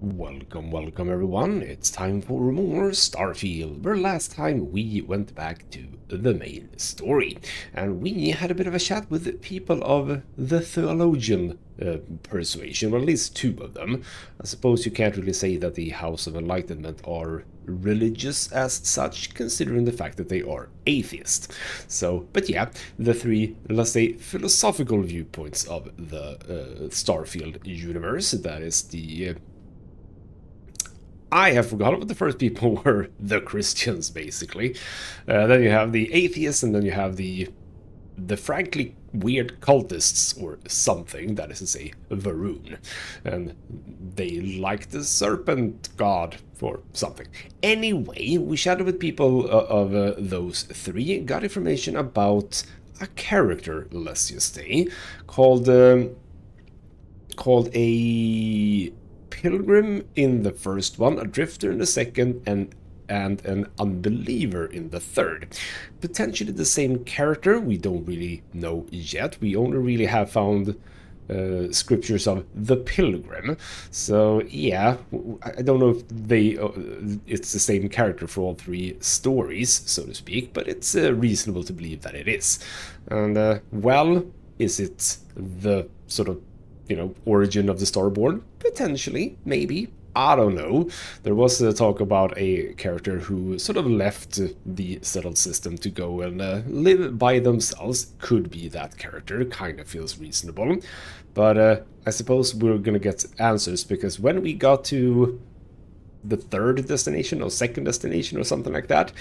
Welcome everyone, it's time for more Starfield, where last time we went back to the main story, and we had a bit of a chat with the people of the theologian persuasion, or at least two of them. I suppose you can't really say that the House of Enlightenment are religious as such, considering the fact that they are atheist. So, but yeah, the three, let's say, philosophical viewpoints of the Starfield universe, that is the I have forgotten what the first people were. The Christians, basically. Then you have the atheists, and then you have the frankly weird cultists, or something, that is to say, Varun. And they like the serpent god, or something. Anyway, we chatted with people of those three, got information about a character, let's just say, called a pilgrim in the first one, a drifter in the second, and an unbeliever in the third. Potentially the same character, we don't really know yet. We only really have found scriptures of the pilgrim. So yeah, I don't know if they it's the same character for all three stories, so to speak, but it's reasonable to believe that it is. And well, is it the sort of origin of the Starborn? Potentially, maybe. I don't know. There was talk about a character who sort of left the settled system to go and live by themselves. Could be that character. Kind of feels reasonable. But I suppose we're gonna get answers, because when we got to the third destination or second destination or something like that,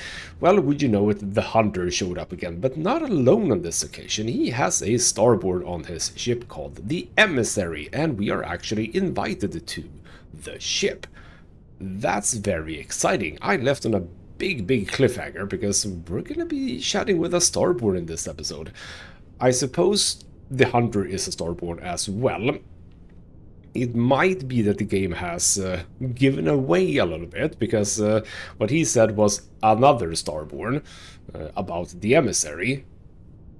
well, would you know it, the hunter showed up again, but not alone on this occasion. He has a starboard on his ship called the Emissary, and we are actually invited to the ship. That's very exciting. I left on a big cliffhanger, because we're gonna be chatting with a starboard in this episode. I suppose the hunter is a starboard as well. It might be that the game has given away a little bit, because what he said was another Starborn about the Emissary.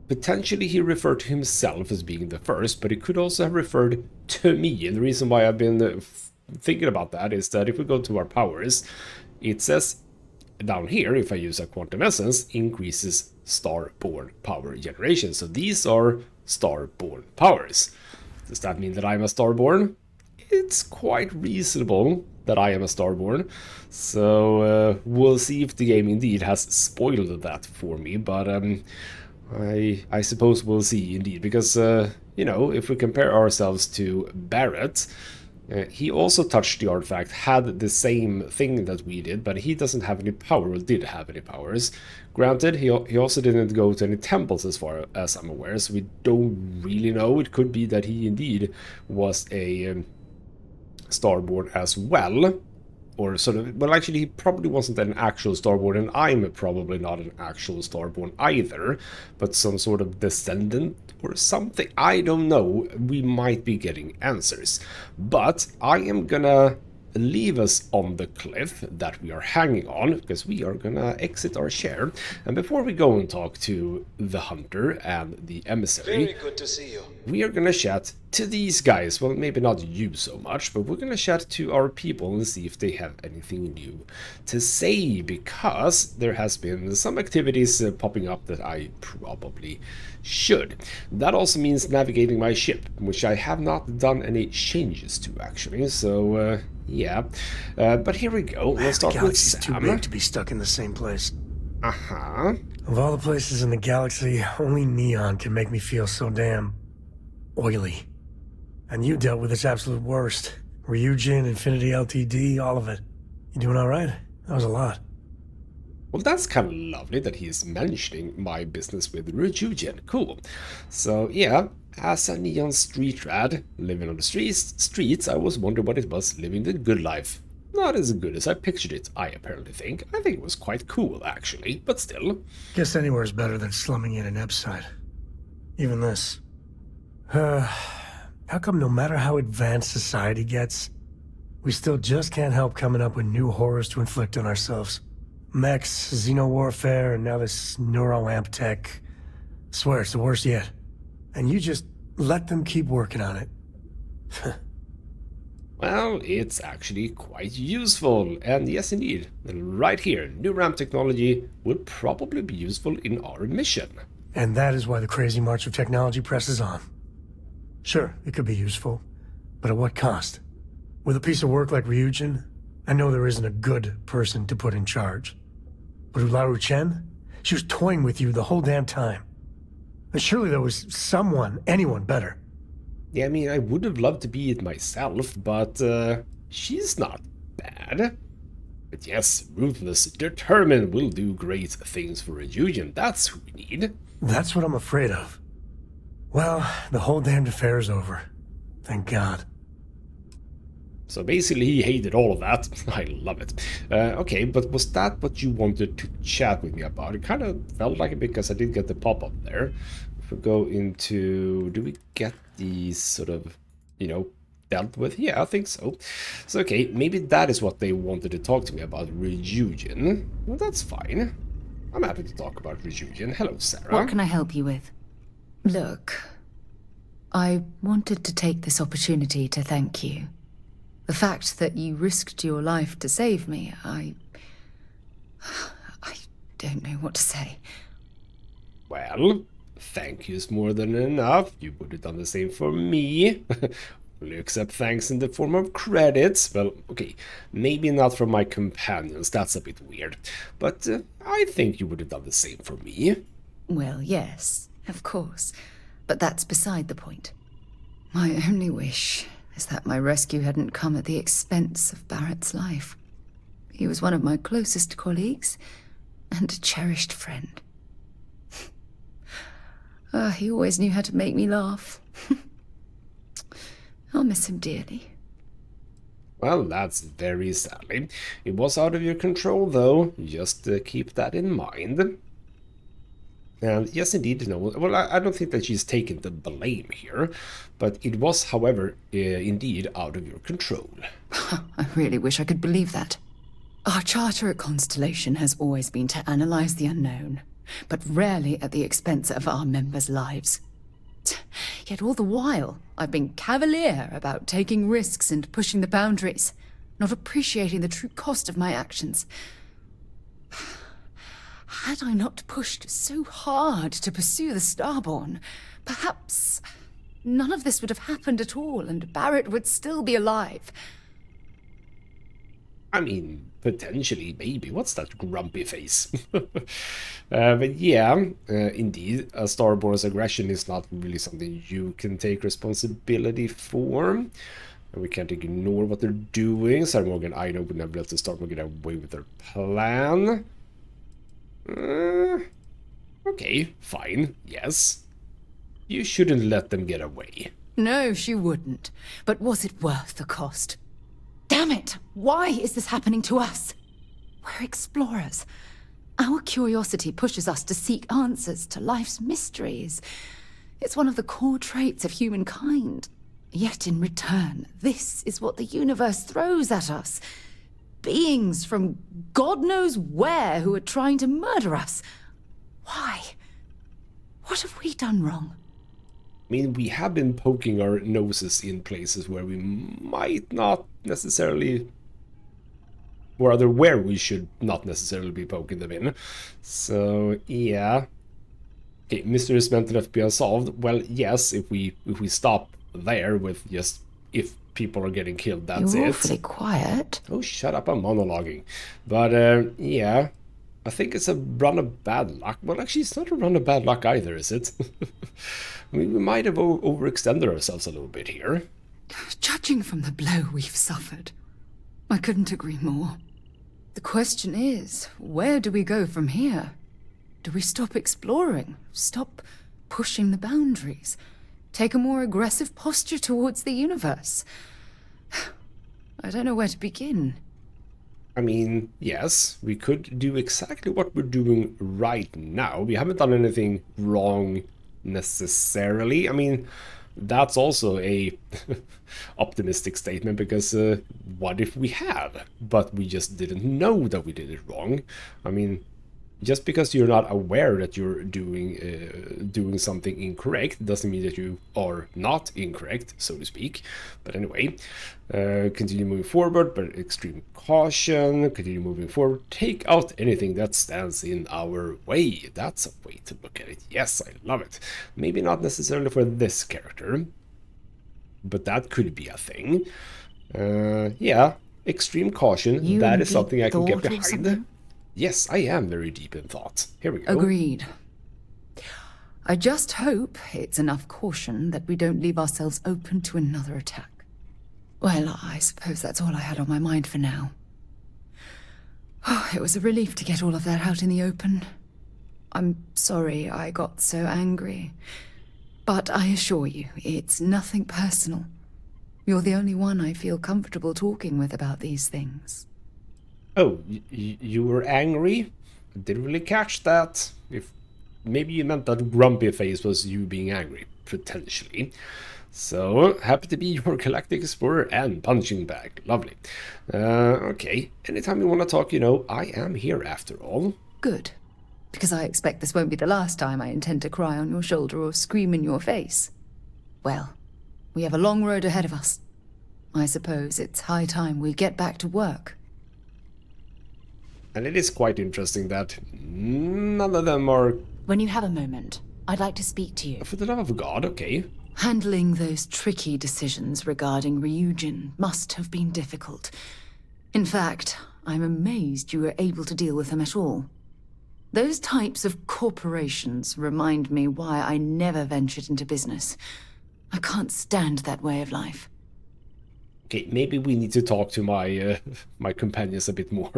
Potentially he referred to himself as being the first, but he could also have referred to me. And the reason why I've been thinking about that is that if we go to our powers, it says down here, if I use a quantum essence, increases Starborn power generation. So these are Starborn powers. Does that mean that I'm a Starborn? It's quite reasonable that I am a Starborn, so we'll see if the game indeed has spoiled that for me, but I suppose we'll see indeed, because, if we compare ourselves to Barrett, he also touched the artifact, had the same thing that we did, but he doesn't have any power, or did have any powers. Granted, he also didn't go to any temples as far as I'm aware, so we don't really know. It could be that he indeed was a starboard as well, or sort of, well, actually he probably wasn't an actual starboard, and I'm probably not an actual starboard either, but some sort of descendant or something. I don't know. We might be getting answers, but I am gonna leave us on the cliff that we are hanging on, because we are gonna exit our share. And before we go and talk to the hunter and the emissary, Very good to see you. we are gonna chat to these guys. Well, maybe not you so much, but we're gonna chat to our people and see if they have anything new to say, because there has been some activities popping up that I probably should. That also means navigating my ship, which I have not done any changes to, actually, so yeah. But here we go. Let's start with Sam. The galaxy's too big to be stuck in the same place. Uh-huh. Of all the places in the galaxy, only Neon can make me feel so damn oily. And you dealt with its absolute worst. Ryujin, Infinity LTD, all of it. You doing all right? That was a lot. Well, that's kind of lovely that he's mentioning my business with Ryujin. Cool. So, yeah, as a Neon street rat living on the streets, I was wondering what it was living the good life. Not as good as I pictured it, I apparently think. I think it was quite cool, actually, but still. Guess anywhere's better than slumming in an Epside. Even this. How come no matter how advanced society gets, we still just can't help coming up with new horrors to inflict on ourselves? Mechs, xeno-warfare, and now this neuroamp tech. Swear it's the worst yet. And you just let them keep working on it. Well, it's actually quite useful, and yes indeed, right here, new RAM technology will probably be useful in our mission. And that is why the crazy march of technology presses on. Sure, it could be useful, but at what cost? With a piece of work like Ryujin, I know there isn't a good person to put in charge. But Ularu Chen? She was toying with you the whole damn time. And surely there was someone, anyone better. Yeah, I mean, I would have loved to be it myself, but she's not bad. But yes, ruthless, determined will do great things for Ryujin. That's who we need. That's what I'm afraid of. Well, the whole damned affair is over. Thank God. So basically, he hated all of that. I love it. Okay, but was that what you wanted to chat with me about? It kind of felt like it because I did get the pop-up there. If we go into... Do we get these sort of, you know, dealt with? Yeah, I think so. So, okay, maybe that is what they wanted to talk to me about, Ryujin. Well, that's fine. I'm happy to talk about Ryujin. Hello, Sarah. What can I help you with? Look, I wanted to take this opportunity to thank you. The fact that you risked your life to save me, I don't know what to say. Well, thank you's more than enough. You would have done the same for me. Only accept thanks in the form of credits. Well, okay, maybe not from my companions. That's a bit weird. But I think you would have done the same for me. Well, yes, of course. But that's beside the point. My only wish is that my rescue hadn't come at the expense of Barrett's life. He was one of my closest colleagues and a cherished friend. He always knew how to make me laugh. I'll miss him dearly. Well, that's very sadly. It was out of your control, though. Just keep that in mind. And yes, indeed, no. Well, I don't think that she's taken the blame here, but it was, however, indeed out of your control. I really wish I could believe that. Our charter at Constellation has always been to analyze the unknown, but rarely at the expense of our members' lives. Yet all the while, I've been cavalier about taking risks and pushing the boundaries, not appreciating the true cost of my actions. Had I not pushed so hard to pursue the Starborn, perhaps none of this would have happened at all, and Barrett would still be alive. I mean, potentially, maybe. What's that grumpy face? But yeah, indeed, a Starborn's aggression is not really something you can take responsibility for. And we can't ignore what they're doing. Sarah Morgan, I know, would never let the Starborn get away with their plan. Okay, fine, yes. You shouldn't let them get away. No, she wouldn't. But was it worth the cost? Damn it! Why is this happening to us? We're explorers. Our curiosity pushes us to seek answers to life's mysteries. It's one of the core traits of humankind. Yet in return, this is what the universe throws at us. Beings from God knows where who are trying to murder us. Why? What have we done wrong? I mean, we have been poking our noses in places where we might not necessarily, or rather where we should not necessarily be poking them in. So, yeah. Okay, mystery is meant to be unsolved. Well, yes, if we stop there with just if people are getting killed, that's You're it. awfully quiet. Oh, shut up, I'm monologuing. But, yeah, I think it's a run of bad luck. Well, actually, it's not a run of bad luck either, is it? I mean, we might have overextended ourselves a little bit here. Judging from the blow we've suffered, I couldn't agree more. The question is, where do we go from here? Do we stop exploring? Stop pushing the boundaries? Take a more aggressive posture towards the universe? I don't know where to begin. I mean, yes, we could do exactly what we're doing right now. We haven't done anything wrong necessarily. I mean, that's also a optimistic statement because what if we had, but we just didn't know that we did it wrong? I mean, Just because you're not aware that you're doing something incorrect doesn't mean that you are not incorrect, so to speak. But anyway, continue moving forward, but extreme caution. Continue moving forward. Take out anything that stands in our way. That's a way to look at it. Yes, I love it. Maybe not necessarily for this character, but that could be a thing. Yeah, extreme caution. You that in is something I can get deep thought or behind. something? Yes, I am very deep in thought. Here we go. Agreed. I just hope it's enough caution that we don't leave ourselves open to another attack. Well, I suppose that's all I had on my mind for now. Oh, it was a relief to get all of that out in the open. I'm sorry I got so angry. But I assure you, it's nothing personal. You're the only one I feel comfortable talking with about these things. Oh, you were angry? I didn't really catch that. If maybe you meant that grumpy face was you being angry, potentially. So, happy to be your galactic explorer and punching bag. Lovely. Okay, anytime you want to talk, you know, I am here after all. Good. Because I expect this won't be the last time I intend to cry on your shoulder or scream in your face. Well, we have a long road ahead of us. I suppose it's high time we get back to work. And it is quite interesting that none of them are... When you have a moment, I'd like to speak to you. For the love of God, okay. Handling those tricky decisions regarding Ryujin must have been difficult. In fact, I'm amazed you were able to deal with them at all. Those types of corporations remind me why I never ventured into business. I can't stand that way of life. Okay, maybe we need to talk to my my companions a bit more,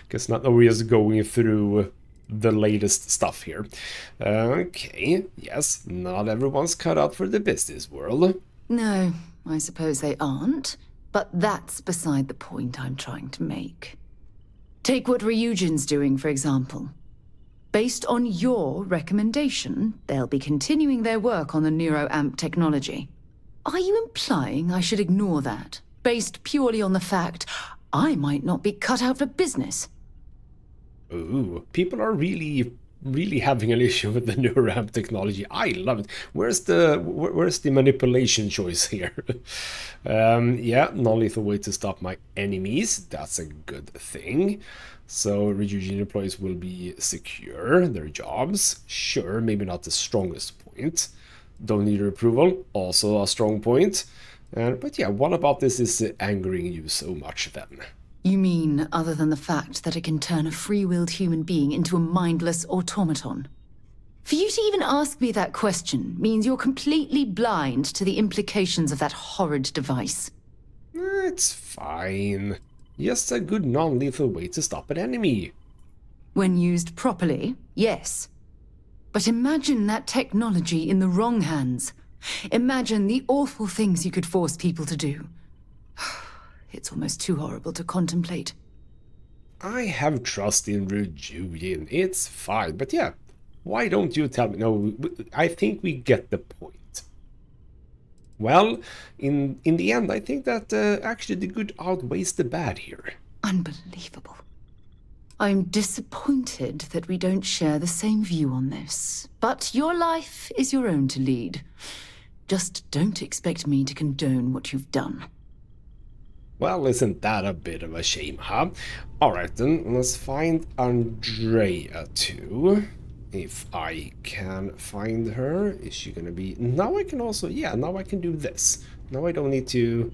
because not we're just going through the latest stuff here. Okay, yes, not everyone's cut out for the business world. No, I suppose they aren't, but that's beside the point I'm trying to make. Take what Ryujin's doing, for example. Based on your recommendation, they'll be continuing their work on the NeuroAmp technology. Are you implying I should ignore that, based purely on the fact I might not be cut out for business? Ooh, people are really having an issue with the NeuroAmp technology. I love it. Where's the manipulation choice here? Yeah, non-lethal way to stop my enemies. That's a good thing. So Ryujin employees will be secure, their jobs. Sure, maybe not the strongest point. Don't need your approval, also a strong point. But yeah, what about this is angering you so much then? You mean other than the fact that it can turn a free-willed human being into a mindless automaton? For you to even ask me that question means you're completely blind to the implications of that horrid device. It's fine. Just a good non-lethal way to stop an enemy. When used properly, yes. But imagine that technology in the wrong hands. Imagine the awful things you could force people to do. It's almost too horrible to contemplate. I have trust in Ryujin. It's fine. But yeah, why don't you tell me? No, I think we get the point. Well, in the end, I think that actually the good outweighs the bad here. Unbelievable. I'm disappointed that we don't share the same view on this. But your life is your own to lead. Just don't expect me to condone what you've done. Well, isn't that a bit of a shame, huh? Alright then, let's find Andrea too. If I can find her. Is she gonna be... Now I can also... Yeah, now I can do this. Now I don't need to...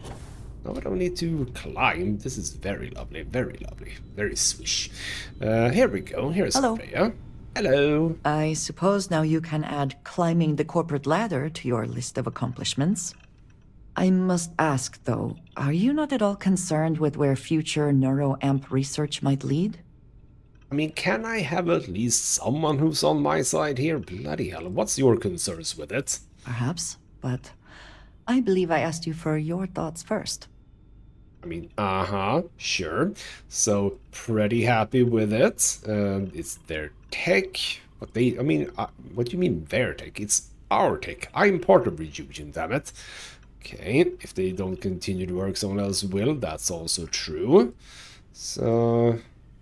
Now I don't need to climb. This is very lovely, very swish. Here we go. Here's Hello. Andrea. Hello. I suppose now you can add climbing the corporate ladder to your list of accomplishments. I must ask, though, are you not at all concerned with where future NeuroAmp research might lead? I mean, can I have at least someone who's on my side here? Bloody hell, what's your concerns with it? Perhaps, but I believe I asked you for your thoughts first. I mean, sure. So, pretty happy with it. It's their tech. What do you mean their tech? It's our tech. I'm part of Ryujin, damn it. Okay, if they don't continue to work, someone else will. That's also true. So,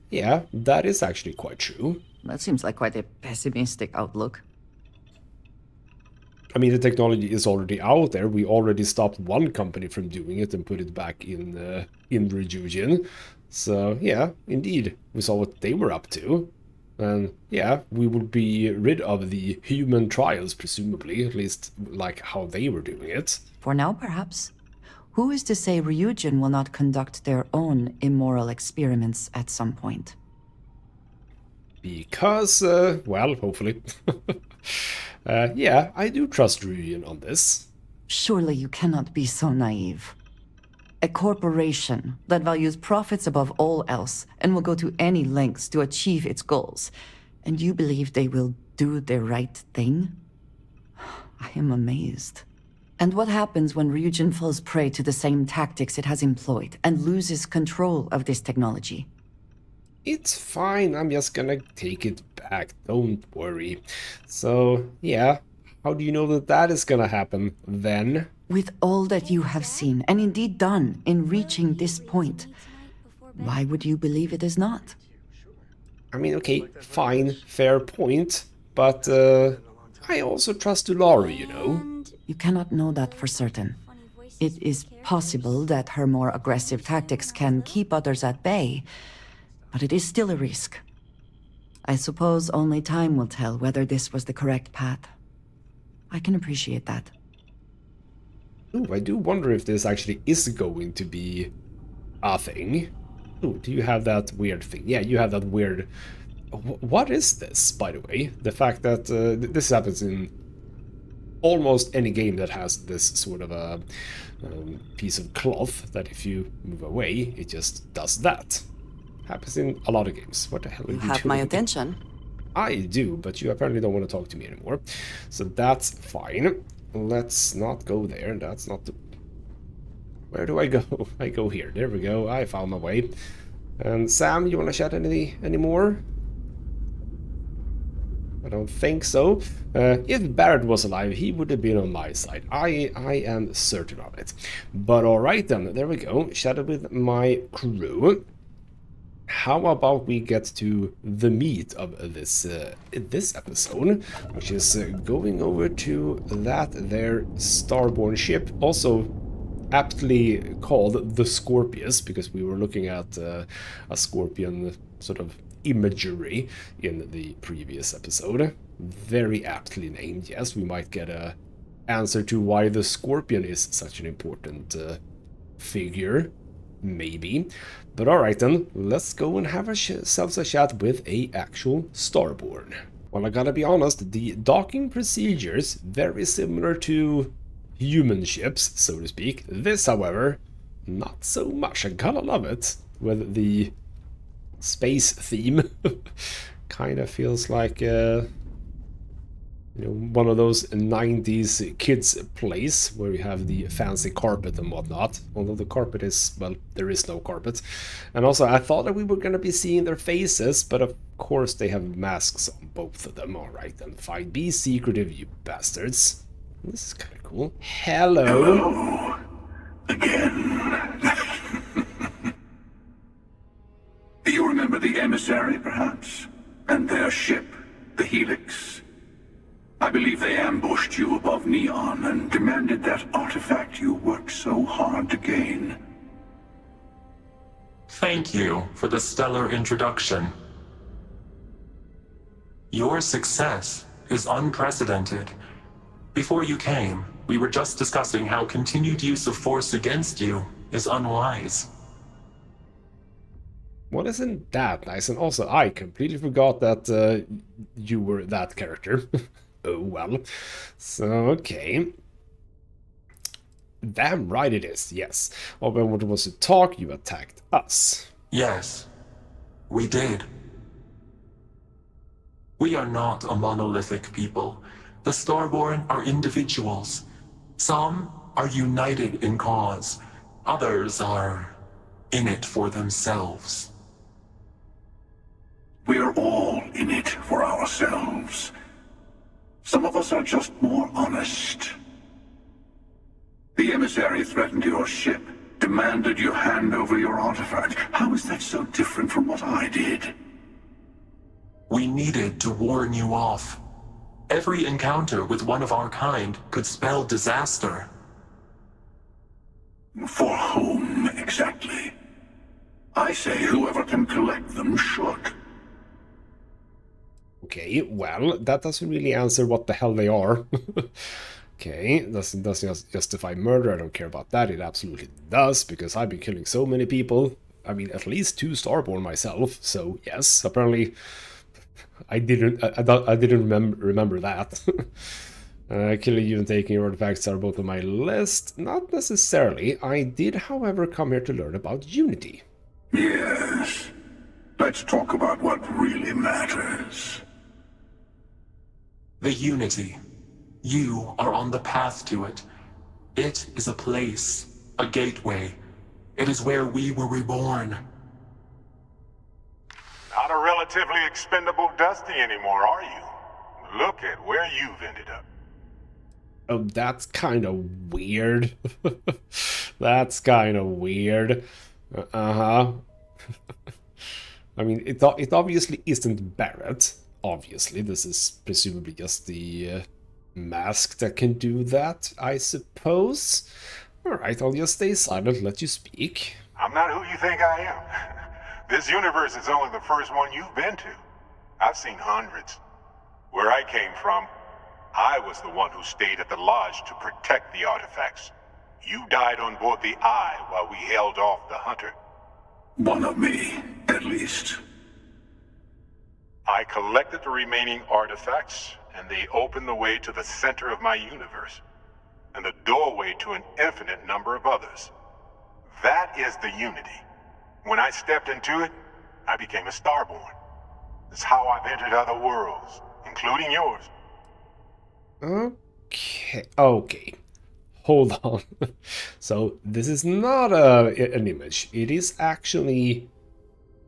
yeah, that is actually quite true. That seems like quite a pessimistic outlook. I mean, the technology is already out there. We already stopped one company from doing it and put it back in Rejuvenating. So, yeah, indeed, we saw what they were up to. And, yeah, we would be rid of the human trials, presumably, at least like how they were doing it. For now, perhaps. Who is to say Ryujin will not conduct their own immoral experiments at some point? Because, well, hopefully. Yeah, I do trust Ryujin on this. Surely you cannot be so naive. A corporation that values profits above all else and will go to any lengths to achieve its goals. And you believe they will do the right thing? I am amazed. And what happens when Ryujin falls prey to the same tactics it has employed and loses control of this technology? It's fine, I'm just gonna take it back, don't worry. So, yeah, how do you know that that is gonna happen then? With all that you have seen, and indeed done, in reaching this point, why would you believe it is not? I mean, okay, fine, fair point, but I also trust Ularu, you know? You cannot know that for certain. It is possible that her more aggressive tactics can keep others at bay, but it is still a risk. I suppose only time will tell whether this was the correct path. I can appreciate that. Ooh, I do wonder if this actually is going to be a thing. Ooh, do you have that weird thing? Yeah, you have that weird... What is this, by the way? The fact that this happens in almost any game that has this sort of a piece of cloth that if you move away, it just does that. Happens in a lot of games. What the hell are you doing? Have my attention. I do, but you apparently don't want to talk to me anymore. So that's fine. Let's not go there. That's not the... Where do I go? I go here. There we go. I found my way. And Sam, you want to chat any more? I don't think so. If Barrett was alive, he would have been on my side. I am certain of it. But alright then, there we go. Chatted with my crew. How about we get to the meat of this this episode, which is going over to that there starborn ship, also aptly called the Scorpius, because we were looking at a scorpion sort of imagery in the previous episode. Very aptly named, yes. We might get a answer to why the Scorpion is such an important figure. Maybe. But alright then, let's go and have ourselves a chat with a actual Starborn. Well, I gotta be honest, the docking procedures, very similar to human ships, so to speak. This, however, not so much. I gotta love it. With the space theme. Kinda feels like you know, one of those 90s kids plays where you have the fancy carpet and whatnot. Although the carpet is, well, there is no carpet. And also, I thought that we were going to be seeing their faces, but of course they have masks on both of them. Alright then, fine. Be secretive, you bastards. This is kind of cool. Hello. Again. You remember the Emissary, perhaps? And their ship, the Helix? I believe they ambushed you above Neon and demanded that artifact you worked so hard to gain. Thank you for the stellar introduction. Your success is unprecedented. Before you came, we were just discussing how continued use of force against you is unwise. Well, isn't that nice? And also, I completely forgot that you were that character. Oh, well. So, okay. Damn right it is, yes. Well, when it was to talk, you attacked us. Yes, we did. We are not a monolithic people. The Starborn are individuals. Some are united in cause. Others are in it for themselves. We're all in it for ourselves. Some of us are just more honest. The Emissary threatened your ship, demanded you hand over your artifact. How is that so different from what I did? We needed to warn you off. Every encounter with one of our kind could spell disaster. For whom, exactly? I say whoever can collect them should. Okay, well, that doesn't really answer what the hell they are. Okay, doesn't justify murder. I don't care about that. It absolutely does, because I've been killing so many people. I mean, at least 2 Starborn myself. So yes, apparently I didn't remember that. Killing you and taking your artifacts are both on my list. Not necessarily. I did, however, come here to learn about Unity. Yes. Let's talk about what really matters. The Unity. You are on the path to it. It is a place, a gateway. It is where we were reborn. Not a relatively expendable Dusty anymore, are you? Look at where you've ended up. Oh, that's kind of weird. That's kind of weird. Uh-huh. I mean, it obviously isn't Barrett. Obviously, this is presumably just the mask that can do that, I suppose. Alright, I'll just stay silent, let you speak. I'm not who you think I am. This universe is only the first one you've been to. I've seen hundreds. Where I came from, I was the one who stayed at the lodge to protect the artifacts. You died on board the Eye while we held off the Hunter. One of me, at least. I collected the remaining artifacts, and they opened the way to the center of my universe, and the doorway to an infinite number of others. That is the Unity. When I stepped into it, I became a Starborn. It's how I've entered other worlds, including yours. Okay. Hold on. So, this is not an image. It is actually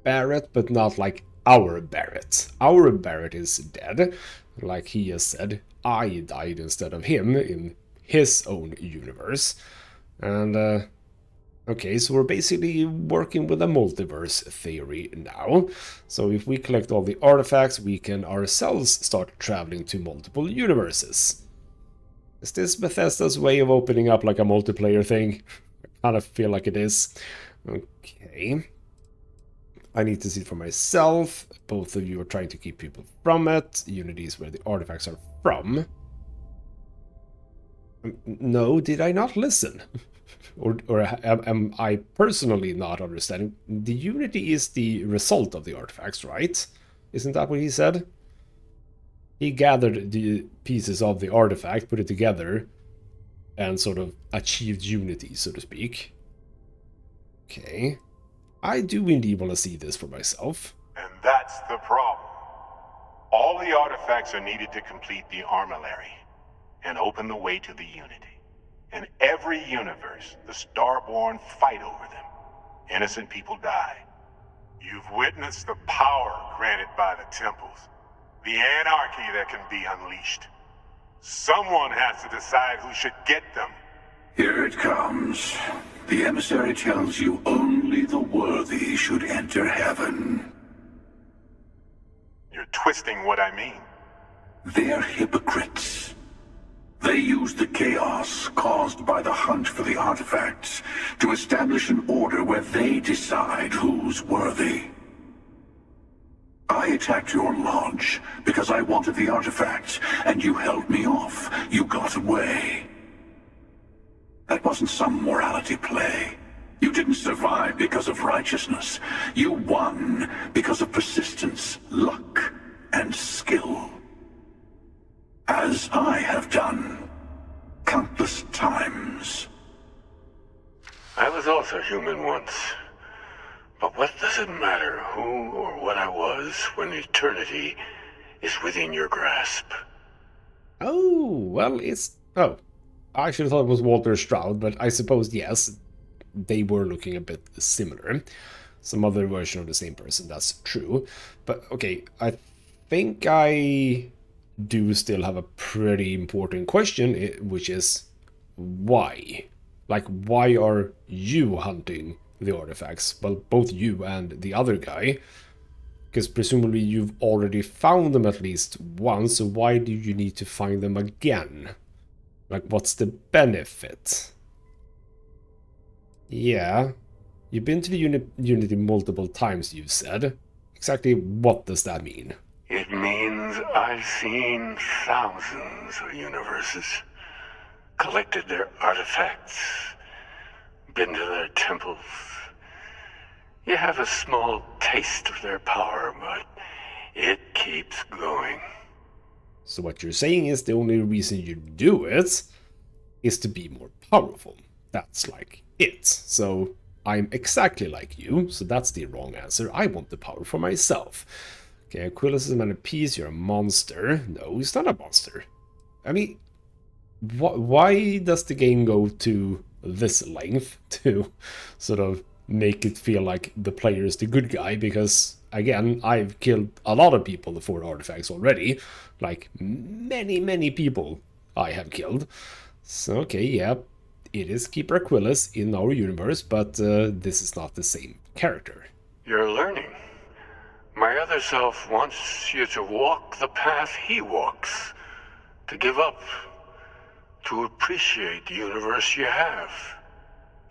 Barrett, but not like our Barrett. Our Barrett is dead. Like he has said, I died instead of him in his own universe. And, okay, so we're basically working with a multiverse theory now. So if we collect all the artifacts, we can ourselves start traveling to multiple universes. Is this Bethesda's way of opening up like a multiplayer thing? I kind of feel like it is. Okay. I need to see it for myself. Both of you are trying to keep people from it. Unity is where the artifacts are from. No, did I not listen? Or am I personally not understanding? The Unity is the result of the artifacts, right? Isn't that what he said? He gathered the pieces of the artifact, put it together, and sort of achieved Unity, so to speak. Okay. I do indeed want to see this for myself. And that's the problem. All the artifacts are needed to complete the Armillary and open the way to the Unity. In every universe, the Starborn fight over them. Innocent people die. You've witnessed the power granted by the temples, the anarchy that can be unleashed. Someone has to decide who should get them. Here it comes. The emissary tells you only the worthy should enter heaven. You're twisting what I mean. They're hypocrites. They use the chaos caused by the hunt for the artifacts to establish an order where they decide who's worthy. I attacked your lodge because I wanted the artifacts, and you held me off. You got away. That wasn't some morality play. You didn't survive because of righteousness. You won because of persistence, luck, and skill. As I have done countless times. I was also human once. But what does it matter who or what I was when eternity is within your grasp? Oh, well, it's... Oh, I should have thought it was Walter Stroud, but I suppose, yes, they were looking a bit similar. Some other version of the same person, that's true. But, okay, I think I do still have a pretty important question, which is why? Like, why are you hunting the artifacts? Well, both you and the other guy Because presumably you've already found them at least once, so why do you need to find them again? Like, what's the benefit? Yeah, you've been to the Unity multiple times, you've said. Exactly what does that mean? It means I've seen thousands of universes, collected their artifacts, been to their temples. You have a small taste of their power, but it keeps going. So what you're saying is the only reason you do it is to be more powerful. That's like it. So I'm exactly like you, so that's the wrong answer. I want the power for myself. Okay, Aquilus is a man of peace, you're a monster. No, he's not a monster. I mean, why does the game go to this length to sort of make it feel like the player is the good guy? Because, again, I've killed a lot of people for artifacts already. Like, many people I have killed. So, okay, yeah, it is Keeper Aquilus in our universe, but this is not the same character. You're learning. My other self wants you to walk the path he walks, to give up, to appreciate the universe you have.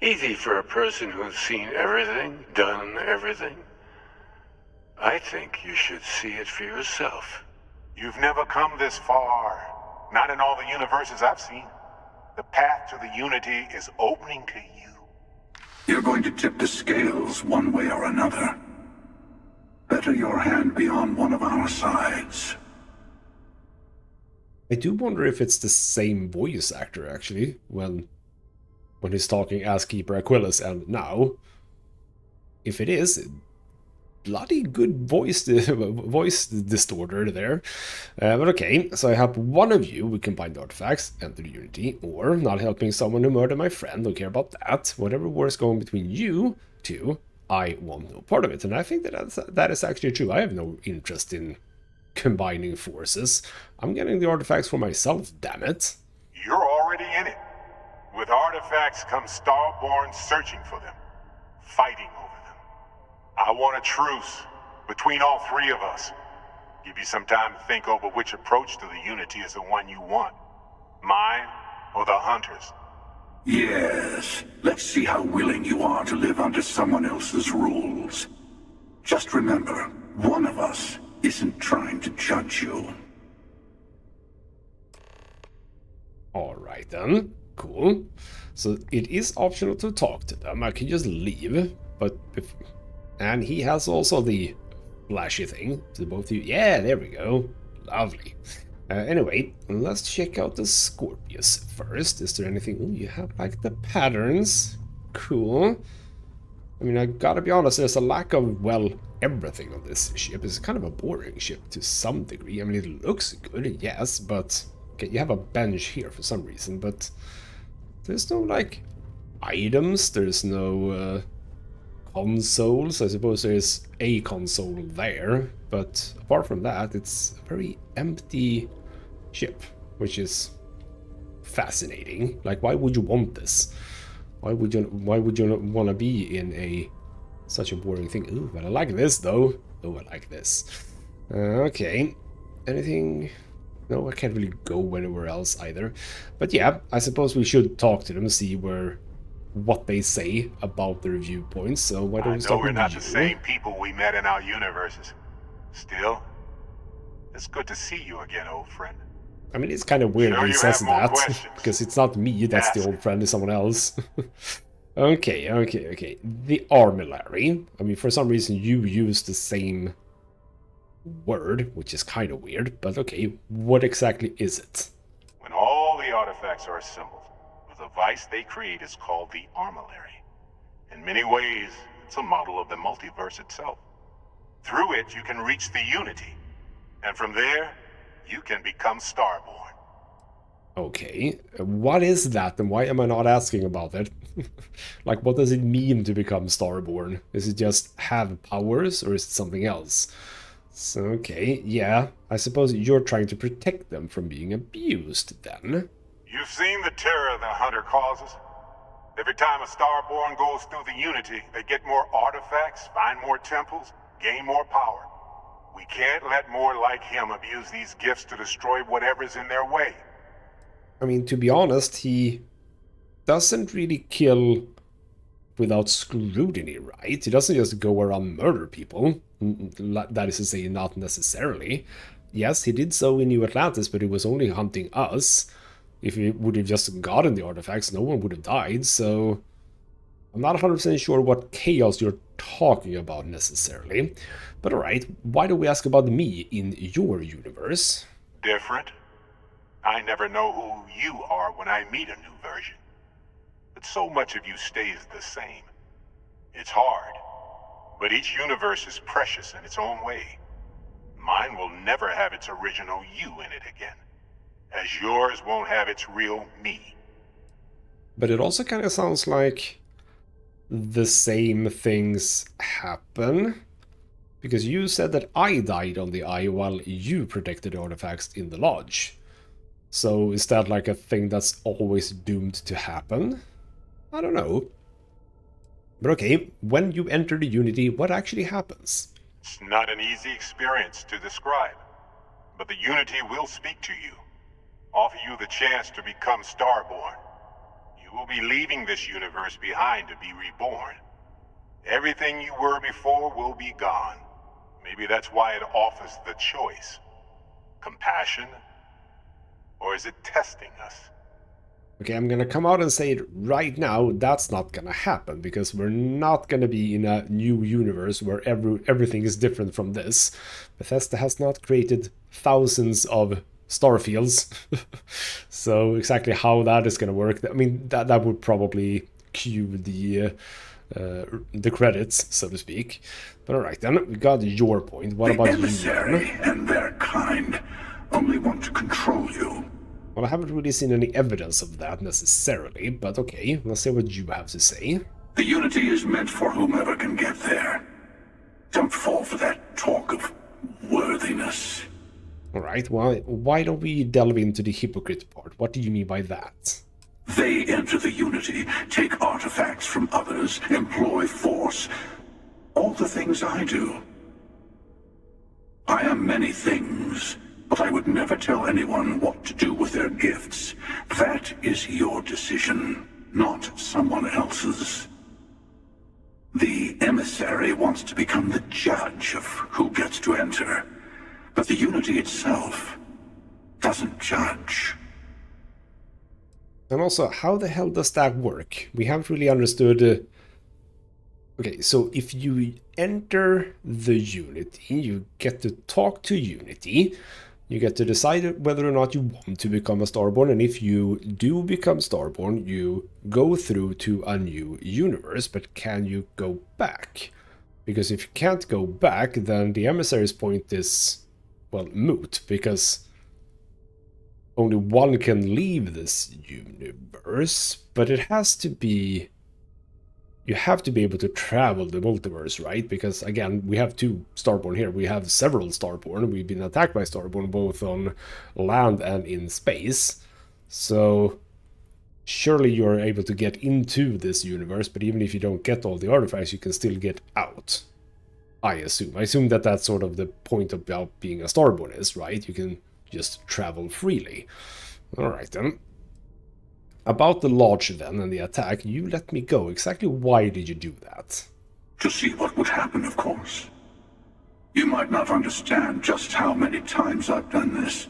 Easy for a person who's seen everything, done everything. I think you should see it for yourself. You've never come this far. Not in all the universes I've seen. The path to the Unity is opening to you. You're going to tip the scales one way or another. Better your hand be on one of our sides. I do wonder if it's the same voice actor, actually, when he's talking as Keeper Aquilus and now. If it is, bloody good voice distorter there. But okay, so I help one of you with combined artifacts, enter the Unity, or not helping someone who murdered my friend, don't care about that. Whatever war is going between you two, I want no part of it. And I think that is actually true. I have no interest in combining forces. I'm getting the artifacts for myself, damn it. You're already in it. With artifacts comes Starborn searching for them, fighting over them. I want a truce between all three of us. Give you some time to think over which approach to the Unity is the one you want. Mine or the Hunters? Yes. Let's see how willing you are to live under someone else's rules. Just remember, one of us isn't trying to judge you. Alright then, cool. So it is optional to talk to them. I can just leave, but and he has also the flashy thing to both of you. Yeah, there we go. Lovely. Anyway, let's check out the Scorpius first. Is there anything? Oh, you have like the patterns. Cool. I mean, I gotta be honest, there's a lack of, well, everything on this ship. It's kind of a boring ship to some degree. I mean, it looks good, yes, but okay, you have a bench here for some reason, but there's no, like, items. There's no consoles. I suppose there is a console there, but apart from that, it's a very empty ship, which is fascinating. Like, why would you want this? Why would you want to be in such a boring thing? Ooh, but I like this though. Oh, I like this. Okay, anything? No, I can't really go anywhere else either. But yeah, I suppose we should talk to them, see what they say about their viewpoints. So why don't we start with you? I know we're not the same people we met in our universes. Still, it's good to see you again, old friend. I mean, it's kind of weird when he says that, because it's not me that's the old friend, it's someone else. Okay. The Armillary. I mean, for some reason you use the same word, which is kind of weird, but okay, what exactly is it? When all the artifacts are assembled, the device they create is called the Armillary. In many ways, it's a model of the multiverse itself. Through it, you can reach the Unity, and from there, you can become Starborn. Okay, what is that and why am I not asking about it? Like, what does it mean to become Starborn? Is it just have powers or is it something else? So, okay, yeah, I suppose you're trying to protect them from being abused then. You've seen the terror the Hunter causes. Every time a Starborn goes through the Unity, they get more artifacts, find more temples, gain more power. We can't let more like him abuse these gifts to destroy whatever's in their way. I mean, to be honest, he doesn't really kill without scrutiny, right? He doesn't just go around murder people. That is to say, not necessarily. Yes, he did so in New Atlantis, but he was only hunting us. If he would have just gotten the artifacts, no one would have died, so I'm not 100% sure what chaos you're talking about necessarily. But alright, why don't we ask about me in your universe? Different? I never know who you are when I meet a new version. But so much of you stays the same. It's hard, but each universe is precious in its own way. Mine will never have its original you in it again, as yours won't have its real me. But it also kind of sounds like the same things happen, because you said that I died on the eye while you protected the artifacts in the lodge. So is that like a thing that's always doomed to happen? I don't know. But okay, when you enter the Unity, what actually happens? It's not an easy experience to describe, but the Unity will speak to you, offer you the chance to become Starborn. You will be leaving this universe behind to be reborn. Everything you were before will be gone. Maybe that's why it offers the choice. Compassion? Or is it testing us? Okay, I'm gonna come out and say it right now, that's not gonna happen, because we're not gonna be in a new universe where everything is different from this. Bethesda has not created thousands of Starfields, so exactly how that is gonna work, I mean, that would probably cue the credits, so to speak. But alright then, we got your point. What about you? The Emissary and their kind only want to control you. Well, I haven't really seen any evidence of that necessarily, but okay, let's see what you have to say. The Unity is meant for whomever can get there. Don't fall for that talk of worthiness. Alright, well, why don't we delve into the hypocrite part? What do you mean by that? They enter the Unity, take artifacts from others, employ force. All the things I do. I am many things, but I would never tell anyone what to do with their gifts. That is your decision, not someone else's. The Emissary wants to become the judge of who gets to enter, but the Unity itself doesn't judge. And also, how the hell does that work? We haven't really understood... Okay, so if you enter the Unity, you get to talk to Unity, you get to decide whether or not you want to become a Starborn, and if you do become Starborn, you go through to a new universe, but can you go back? Because if you can't go back, then the Emissary's point is, well, moot, because only one can leave this universe, but it has to be... You have to be able to travel the multiverse, right? Because, again, we have two Starborn here. We have several Starborn. We've been attacked by Starborn both on land and in space. So, surely you're able to get into this universe, but even if you don't get all the artifacts, you can still get out. I assume. I assume that that's sort of the point about being a Starborn is, right? You can just travel freely. Alright then. About the lodge then and the attack, you let me go. Exactly why did you do that? To see what would happen, of course. You might not understand just how many times I've done this.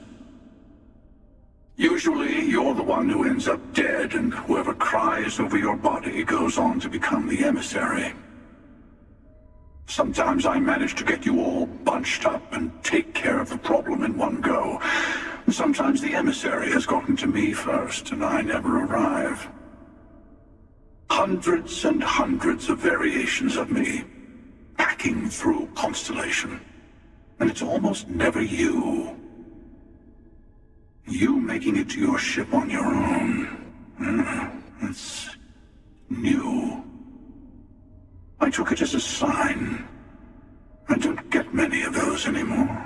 Usually, you're the one who ends up dead, and whoever cries over your body goes on to become the Emissary. Sometimes I manage to get you all bunched up and take care of the problem in one go. Sometimes the Emissary has gotten to me first, and I never arrive. Hundreds and hundreds of variations of me, packing through Constellation. And it's almost never you. You making it to your ship on your own. It's new. I took it as a sign. I don't get many of those anymore.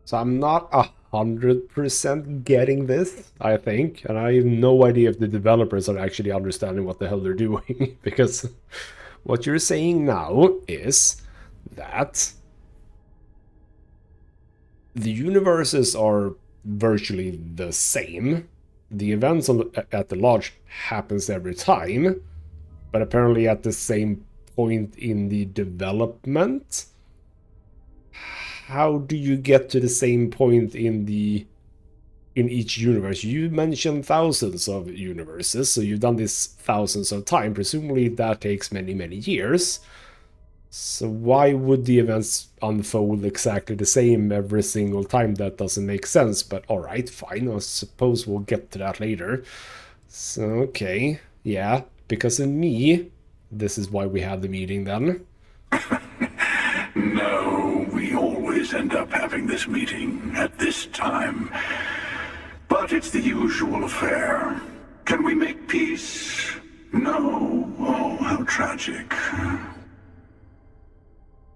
So I'm not 100% getting this, I think, and I have no idea if the developers are actually understanding what the hell they're doing, because what you're saying now is that the universes are virtually the same. The events at the lodge happens every time, but apparently at the same point in the development. How do you get to the same point in each universe? You mentioned thousands of universes, so you've done this thousands of times. Presumably that takes many, many years. So why would the events unfold exactly the same every single time? That doesn't make sense, but alright, fine. I suppose we'll get to that later. So, okay, yeah, because of me, this is why we had the meeting then. No, we always end up having this meeting at this time. But it's the usual affair. Can we make peace? No. Oh, how tragic.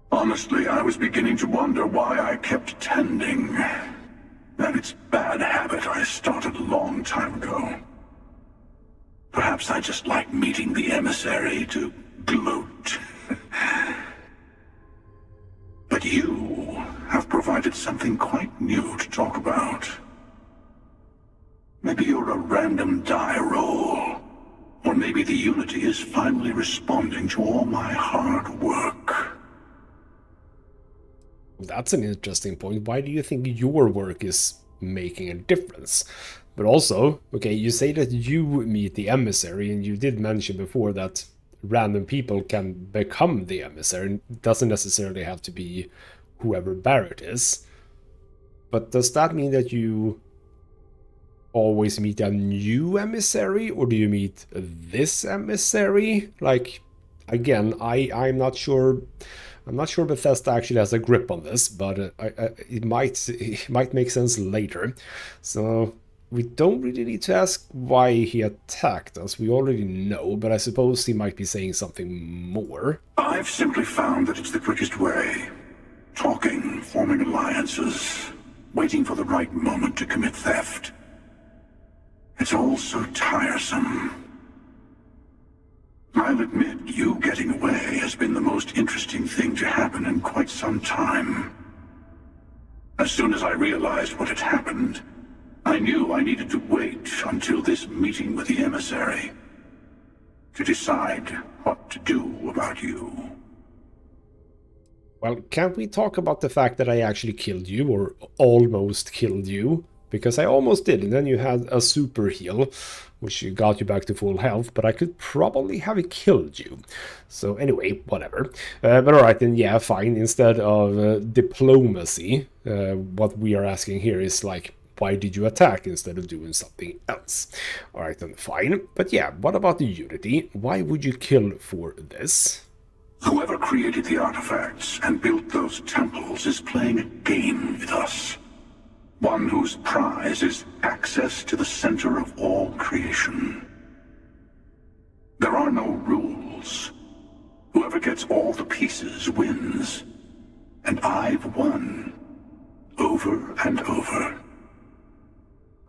Honestly, I was beginning to wonder why I kept tending. And it's bad habit I started a long time ago. Perhaps I just like meeting the Emissary to gloat. But you have provided something quite new to talk about. Maybe you're a random die roll. Or maybe the Unity is finally responding to all my hard work. That's an interesting point. Why do you think your work is making a difference? But also, okay, you say that you meet the Emissary, and you did mention before that random people can become the Emissary. It doesn't necessarily have to be whoever Barrett is. But does that mean that you always meet a new Emissary, or do you meet this Emissary? Like, again, I'm not sure. I'm not sure Bethesda actually has a grip on this, but it might make sense later. So we don't really need to ask why he attacked us. We already know, but I suppose he might be saying something more. I've simply found that it's the quickest way. Talking, forming alliances, waiting for the right moment to commit theft. It's all so tiresome. I'll admit, you getting away has been the most interesting thing to happen in quite some time. As soon as I realized what had happened, I knew I needed to wait until this meeting with the Emissary to decide what to do about you. Well, can't we talk about the fact that I actually killed you, or almost killed you? Because I almost did, and then you had a super heal, which got you back to full health, but I could probably have killed you. So anyway, whatever. But alright then, yeah, fine. Instead of diplomacy, what we are asking here is like, why did you attack instead of doing something else? Alright then, fine. But yeah, what about the Unity? Why would you kill for this? Whoever created the artifacts and built those temples is playing a game with us. One whose prize is access to the center of all creation. There are no rules. Whoever gets all the pieces wins. And I've won. Over and over.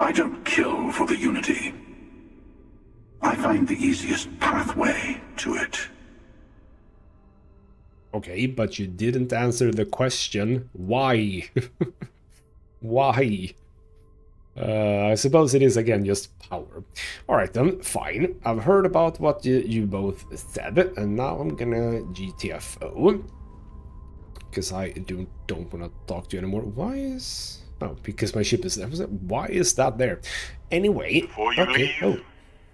I don't kill for the Unity. I find the easiest pathway to it. Okay, but you didn't answer the question, why? Why? I suppose it is, again, just power. Alright then, fine. I've heard about what you both said, and now I'm gonna GTFO. Because I don't want to talk to you anymore. Why is... Oh, because my ship is there. Why is that there? Anyway, before you okay. leave,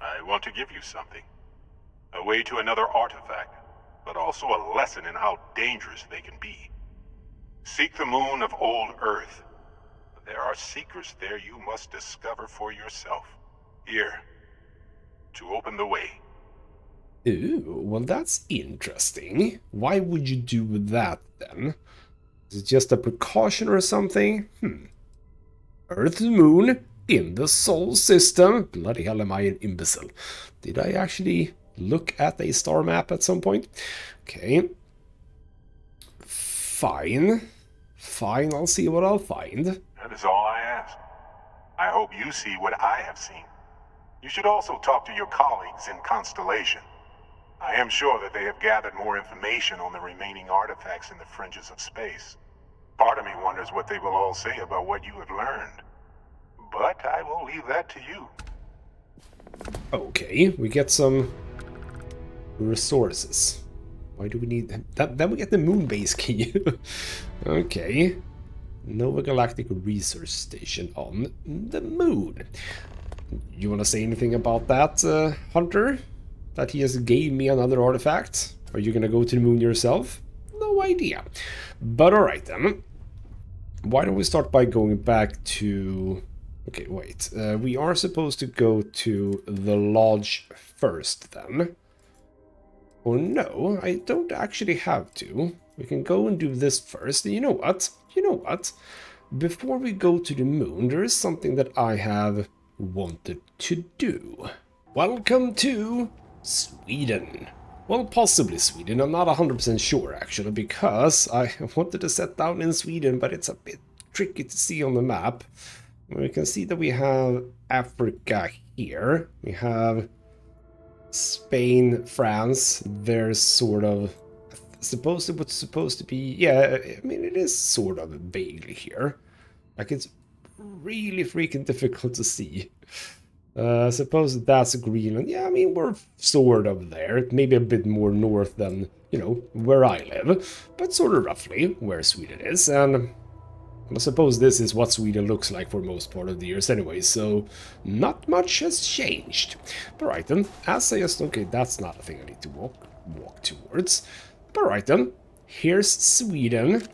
I want to give you something. A way to another artifact, but also a lesson in how dangerous they can be. Seek the moon of old Earth. There are secrets there you must discover for yourself. Here, to open the way. Ooh, well that's interesting. Why would you do that then? Is it just a precaution or something? Earth's moon in the Sol system. Bloody hell, am I an imbecile? Did I actually look at a star map at some point? Okay. Fine. Fine, I'll see what I'll find. That is all I ask. I hope you see what I have seen. You should also talk to your colleagues in Constellation. I am sure that they have gathered more information on the remaining artifacts in the fringes of space. Part of me wonders what they will all say about what you have learned. But I will leave that to you. Okay, we get some resources. Why do we need that? Then we get the moon base key. Okay. Nova Galactic Research Station on the moon. You want to say anything about that, Hunter? That he has gave me another artifact? Are you gonna go to the moon yourself? No idea. But alright then. Why don't we start by going back to... Okay, wait. We are supposed to go to the lodge first then. Or no, I don't actually have to. We can go and do this first. And you know what? You know what? Before we go to the moon, there is something that I have wanted to do. Welcome to Sweden. Well, possibly Sweden. I'm not 100% sure, actually, because I wanted to set down in Sweden, but it's a bit tricky to see on the map. We can see that we have Africa here. We have Spain, France. There's sort of... What's supposed to be... Yeah, I mean, it is sort of vaguely here. Like, it's really freaking difficult to see. I suppose that's Greenland. Yeah, I mean, we're sort of there. Maybe a bit more north than, you know, where I live. But sort of roughly where Sweden is. And I suppose this is what Sweden looks like for most part of the years anyway. So not much has changed. But right then, as I just... Okay, that's not a thing I need to walk towards. But right then, here's Sweden.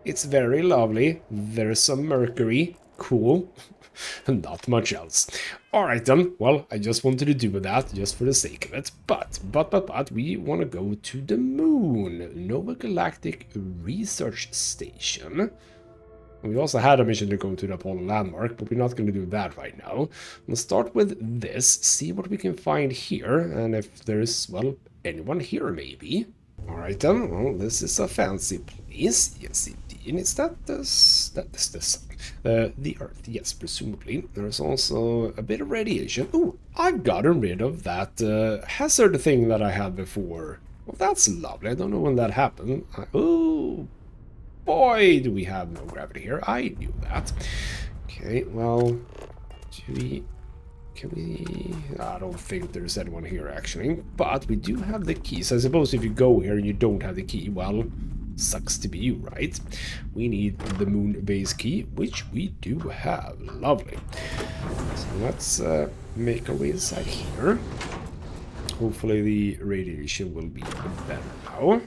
It's very lovely. There's some Mercury. Cool. Not much else. Alright then, well, I just wanted to do that just for the sake of it. But, we want to go to the moon. Nova Galactic Research Station. We also had a mission to go to the Apollo landmark, but we're not going to do that right now. We'll start with this, see what we can find here, and if there's, well, anyone here maybe. Alright then, well, this is a fancy place. Yes, indeed. Is that this? That is this. The Earth, yes, presumably. There's also a bit of radiation. Ooh, I've gotten rid of that hazard thing that I had before. Well, that's lovely. I don't know when that happened. Oh, boy, do we have no gravity here. I knew that. Okay, well, can we... I don't think there's anyone here, actually. But we do have the keys. I suppose if you go here and you don't have the key, well, sucks to be you, right? We need the moon base key, which we do have. Lovely. So let's make our way inside here. Hopefully the radiation will be better now.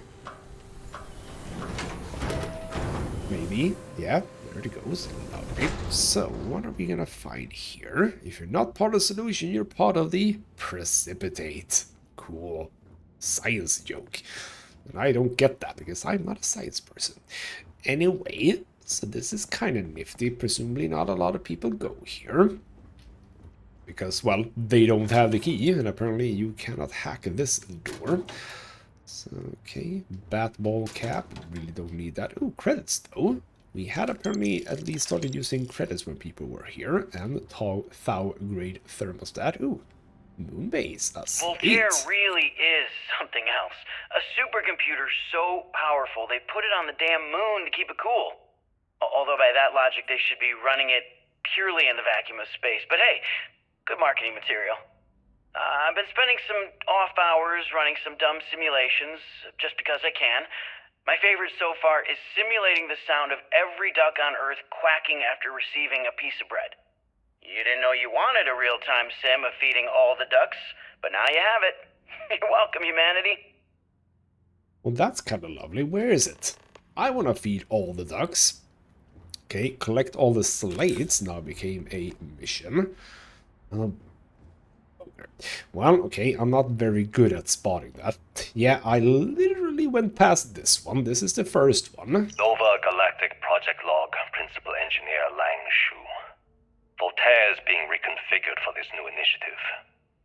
Maybe. Yeah, there it goes. Lovely. So, what are we gonna find here? If you're not part of the solution, you're part of the precipitate. Cool. Science joke. And I don't get that because I'm not a science person. Anyway, so this is kind of nifty. Presumably not a lot of people go here. Because, well, they don't have the key. And apparently you cannot hack this door. So, okay. Bat ball cap. Really don't need that. Oh, credits though. We had apparently at least started using credits when people were here. And Thou grade thermostat. Ooh. Moon base. Voltaire really is something else. A supercomputer so powerful they put it on the damn moon to keep it cool. Although by that logic they should be running it purely in the vacuum of space. But hey, good marketing material. I've been spending some off hours running some dumb simulations just because I can. My favorite so far is simulating the sound of every duck on Earth quacking after receiving a piece of bread. You didn't know you wanted a real-time sim of feeding all the ducks, but now you have it. You're welcome, humanity. Well, that's kind of lovely. Where is it? I want to feed all the ducks. Okay, collect all the slates now became a mission. Well, okay, I'm not very good at spotting that. Yeah, I literally went past this one. This is the first one. Nova Galactic Project Log, Principal Engineer Lang Shu. Voltaire is being reconfigured for this new initiative.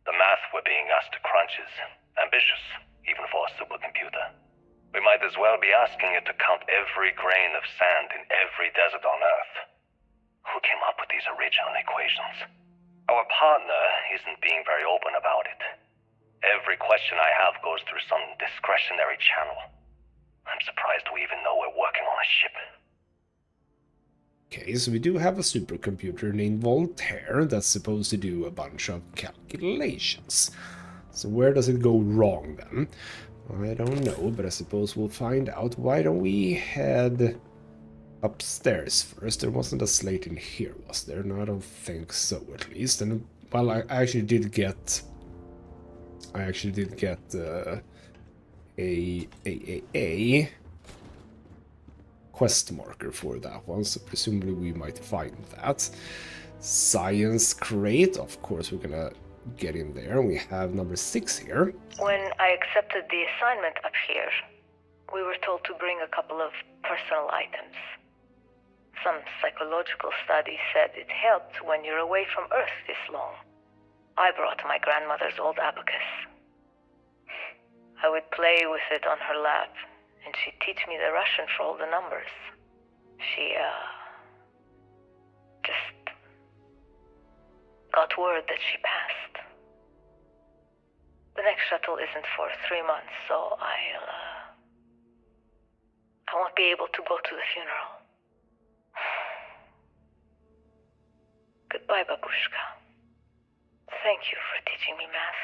The math we're being asked to crunch is ambitious, even for a supercomputer. We might as well be asking it to count every grain of sand in every desert on Earth. Who came up with these original equations? Our partner isn't being very open about it. Every question I have goes through some discretionary channel. I'm surprised we even know we're working on a ship. Okay, so we do have a supercomputer named Voltaire that's supposed to do a bunch of calculations. So where does it go wrong then? I don't know, but I suppose we'll find out. Why don't we head upstairs first? There wasn't a slate in here, was there? No, I don't think so, at least. And well, I actually did get a quest marker for that one, so presumably we might find that. Science crate, of course we're gonna get in there. We have number 6 here. When I accepted the assignment up here, we were told to bring a couple of personal items. Some psychological studies said it helped when you're away from Earth this long. I brought my grandmother's old abacus. I would play with it on her lap, and she'd teach me the Russian for all the numbers. She, just got word that she passed. The next shuttle isn't for 3 months, so I won't be able to go to the funeral. Goodbye, Babushka. Thank you for teaching me math.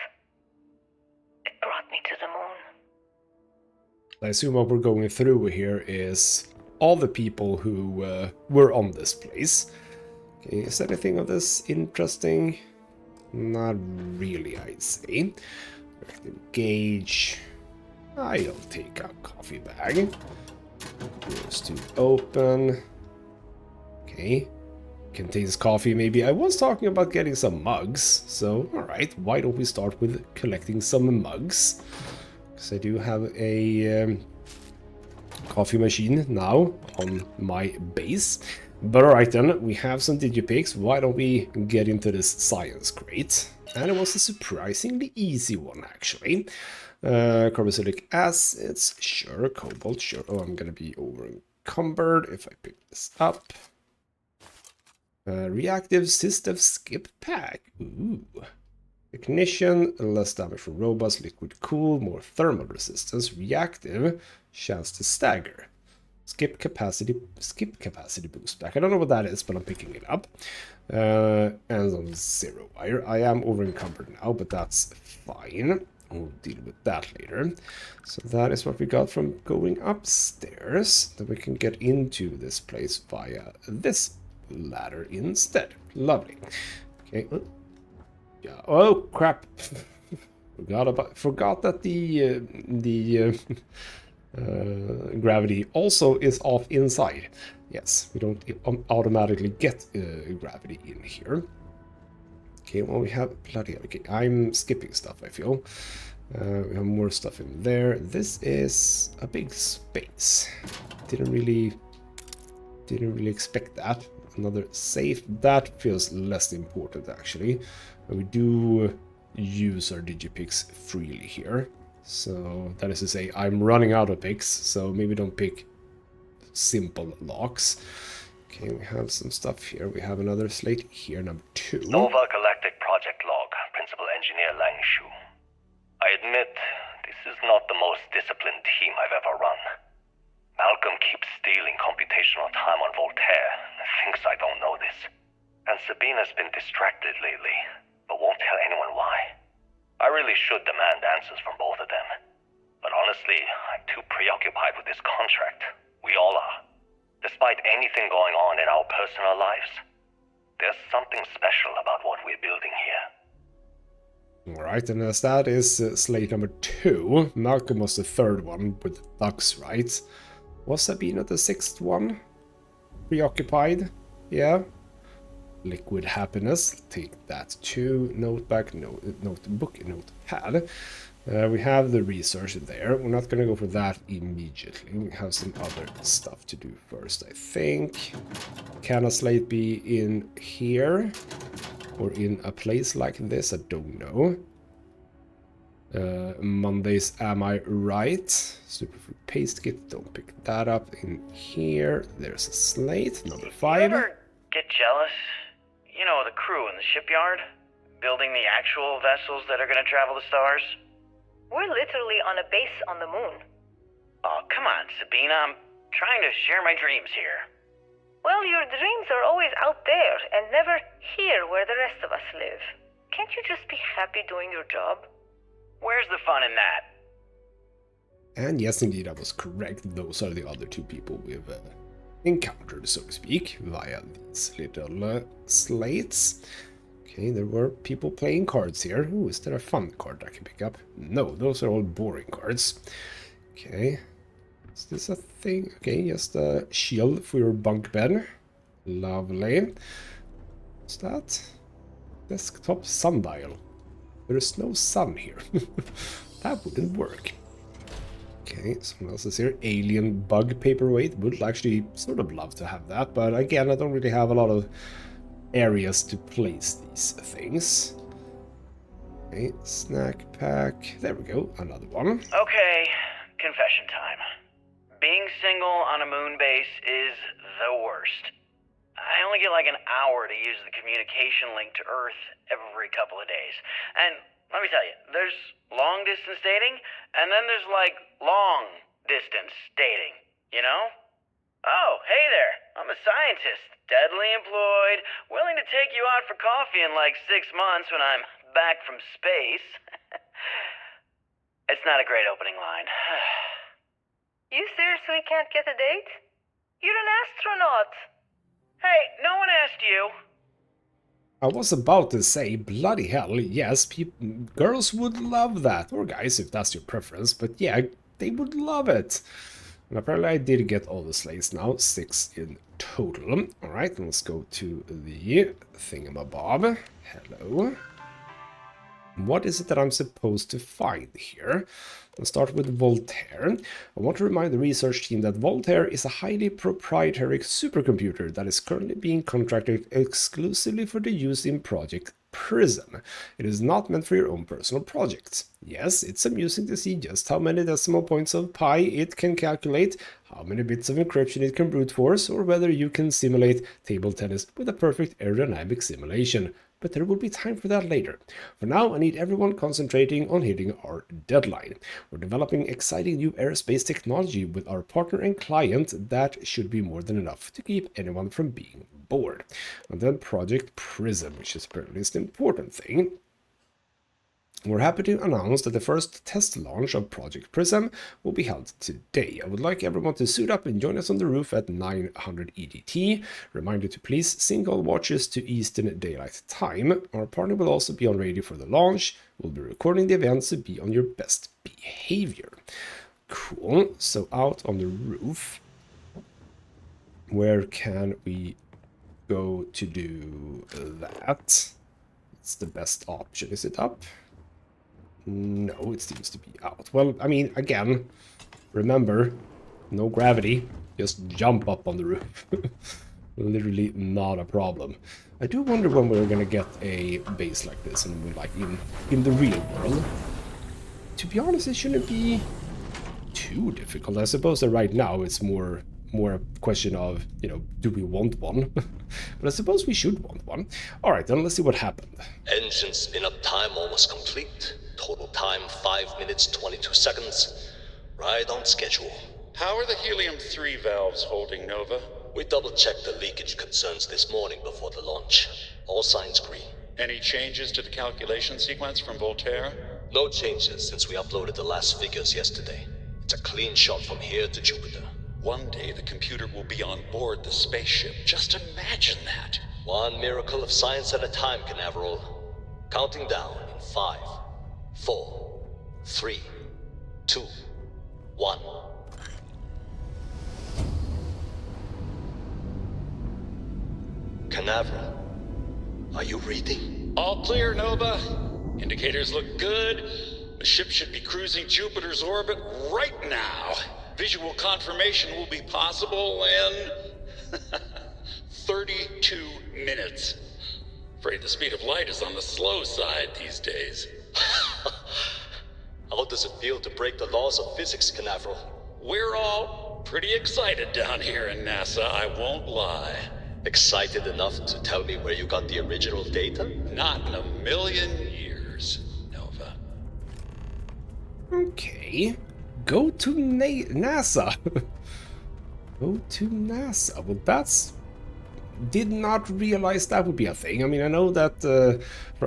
It brought me to the moon. I assume what we're going through here is all the people who were on this place. Okay, is anything of this interesting? Not really, I'd say. Reactive gauge. I'll take a coffee bag. Doors to open. Okay. Contains coffee, maybe. I was talking about getting some mugs, so alright, why don't we start with collecting some mugs? Because I do have a coffee machine now on my base. But alright then, we have some digipicks. Why don't we get into this science crate? And it was a surprisingly easy one, actually. Carboxylic acids, sure. Cobalt, sure. Oh, I'm gonna be over encumbered if I pick this up. Reactive system skip pack. Ooh. Ignition, less damage from robots. Liquid cool, more thermal resistance. Reactive, chance to stagger. Skip capacity boost back. I don't know what that is, but I'm picking it up. And on 0 wire. I am over encumbered now, but that's fine. We'll deal with that later. So that is what we got from going upstairs. Then we can get into this place via this ladder instead. Lovely. Okay. Yeah. Oh crap! Forgot that the gravity also is off inside. Yes, we don't automatically get gravity in here. Okay, well we have bloody. Okay, I'm skipping stuff. I feel we have more stuff in there. This is a big space. Didn't really expect that. Another safe. That feels less important actually. We do use our digipicks freely here. So that is to say, I'm running out of picks, so maybe don't pick simple locks. Okay, we have some stuff here. We have another slate here, number 2. Nova Galactic Project Log, Principal Engineer Lang Shu. I admit, this is not the most disciplined team I've ever run. Malcolm keeps stealing computational time on Voltaire and thinks I don't know this. And Sabina's been distracted lately, but won't tell anyone why. I really should demand answers from both of them. But honestly, I'm too preoccupied with this contract. We all are. Despite anything going on in our personal lives, there's something special about what we're building here. Alright, and as that is slate number 2, Malcolm was the 3rd one with ducks, right? Was Sabina the 6th one? Preoccupied? Yeah. Liquid happiness, take that too. Notebook, notepad. We have the research there. We're not gonna go for that immediately. We have some other stuff to do first, I think. Can a slate be in here? Or in a place like this? I don't know. Mondays, am I right? Superfood paste kit, don't pick that up. In here, there's a slate, number 5. You ever get jealous? You know, the crew in the shipyard? Building the actual vessels that are gonna travel the stars? We're literally on a base on the moon. Oh, come on, Sabina. I'm trying to share my dreams here. Well, your dreams are always out there and never here where the rest of us live. Can't you just be happy doing your job? Where's the fun in that? And yes, indeed, I was correct. Those are the other two people we've encountered, so to speak, via these little slates. Okay, there were people playing cards here. Ooh, is there a fun card I can pick up? No, those are all boring cards. Okay, is this a thing? Okay, just a shield for your bunk bed. Lovely. What's that? Desktop sundial. There is no sun here. That wouldn't work. Okay, someone else is here. Alien bug paperweight. Would actually sort of love to have that, but again, I don't really have a lot of areas to place these things. Okay, snack pack. There we go, another one. Okay, confession time. Being single on a moon base is the worst. I only get like an hour to use the communication link to Earth every couple of days. And let me tell you, there's long distance dating, and then there's like long distance dating, you know? Oh, hey there, I'm a scientist, deadly employed, willing to take you out for coffee in like 6 months when I'm back from space. It's not a great opening line. You seriously can't get a date? You're an astronaut. Hey, no one asked you. I was about to say, bloody hell, yes, girls would love that, or guys, if that's your preference, but yeah, they would love it. And apparently I did get all the slates now, 6 in total. Alright, let's go to the thingamabob. Hello. What is it that I'm supposed to find here? Let's start with Voltaire. I want to remind the research team that Voltaire is a highly proprietary supercomputer that is currently being contracted exclusively for the use in Project Prism. It is not meant for your own personal projects. Yes, it's amusing to see just how many decimal points of pi it can calculate, how many bits of encryption it can brute force, or whether you can simulate table tennis with a perfect aerodynamic simulation. But there will be time for that later. For now, I need everyone concentrating on hitting our deadline. We're developing exciting new aerospace technology with our partner and client that should be more than enough to keep anyone from being bored. And then Project Prism, which is apparently the important thing. We're happy to announce that the first test launch of Project Prism will be held today. I would like everyone to suit up and join us on the roof at 900 EDT. Reminder to please sync all watches to Eastern Daylight Time. Our partner will also be on radio for the launch. We'll be recording the event, so be on your best behavior. Cool. So out on the roof, where can we go to do that? It's the best option. Is it up? No, it seems to be out. Well, I mean, again, remember, no gravity. Just jump up on the roof. Literally not a problem. I do wonder when we're gonna get a base like this, and like in the real world. To be honest, it shouldn't be too difficult. I suppose that right now it's more a question of, you know, do we want one? But I suppose we should want one. All right, then let's see what happened. Engine spin-up time almost complete. Total time 5 minutes 22 seconds. Right on schedule. How are the helium-3 valves holding, Nova? We double-checked the leakage concerns this morning before the launch. All signs green. Any changes to the calculation sequence from Voltaire? No changes since we uploaded the last figures yesterday. It's a clean shot from here to Jupiter. One day the computer will be on board the spaceship. Just imagine that. One miracle of science at a time, Canaveral. Counting down in 5, 4, 3, 2, 1. Canaveral, are you reading? All clear, Nova. Indicators look good. The ship should be cruising Jupiter's orbit right now. Visual confirmation will be possible in 32 minutes. Afraid the speed of light is on the slow side these days. How does it feel to break the laws of physics, Canaveral? We're all pretty excited down here in NASA, I won't lie. Excited enough to tell me where you got the original data? Not in a million years, Nova. Okay. Go to NASA. Go to NASA. Well, that's Did not realize that would be a thing. I mean, I know that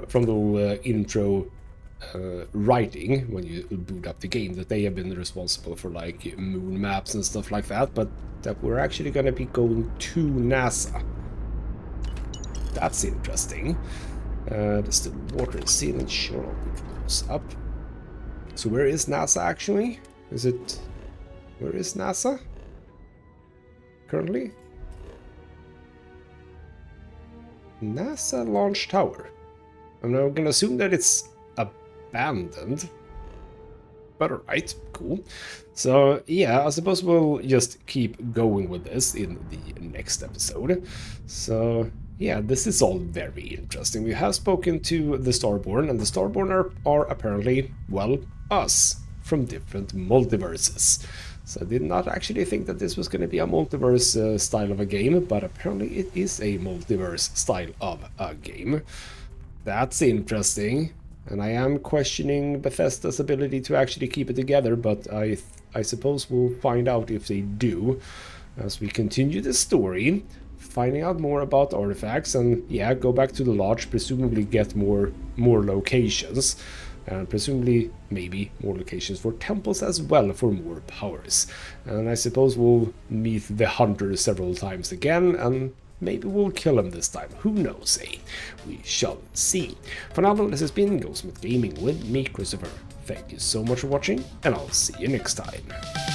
from the intro writing, when you boot up the game, that they have been responsible for like moon maps and stuff like that, but that we're actually going to be going to NASA. That's interesting. There's the water and sealant, sure, I'll put those up. So where is NASA actually? Where is NASA currently? NASA launch tower. I'm now gonna assume that it's abandoned. But alright, cool. So yeah, I suppose we'll just keep going with this in the next episode. So yeah, this is all very interesting. We have spoken to the Starborn, and the Starborn are apparently, well, us from different multiverses. So I did not actually think that this was going to be a multiverse style of a game, but apparently it is a multiverse style of a game. That's interesting. And I am questioning Bethesda's ability to actually keep it together, but I suppose we'll find out if they do as we continue the story, finding out more about artifacts, and yeah, go back to the lodge, presumably get more locations, and presumably maybe more locations for temples as well for more powers. And I suppose we'll meet the hunter several times again, and maybe we'll kill him this time. Who knows, eh? We shall see. For now, this has been ghostmutgaming with me, Christopher. Thank you so much for watching, and I'll see you next time.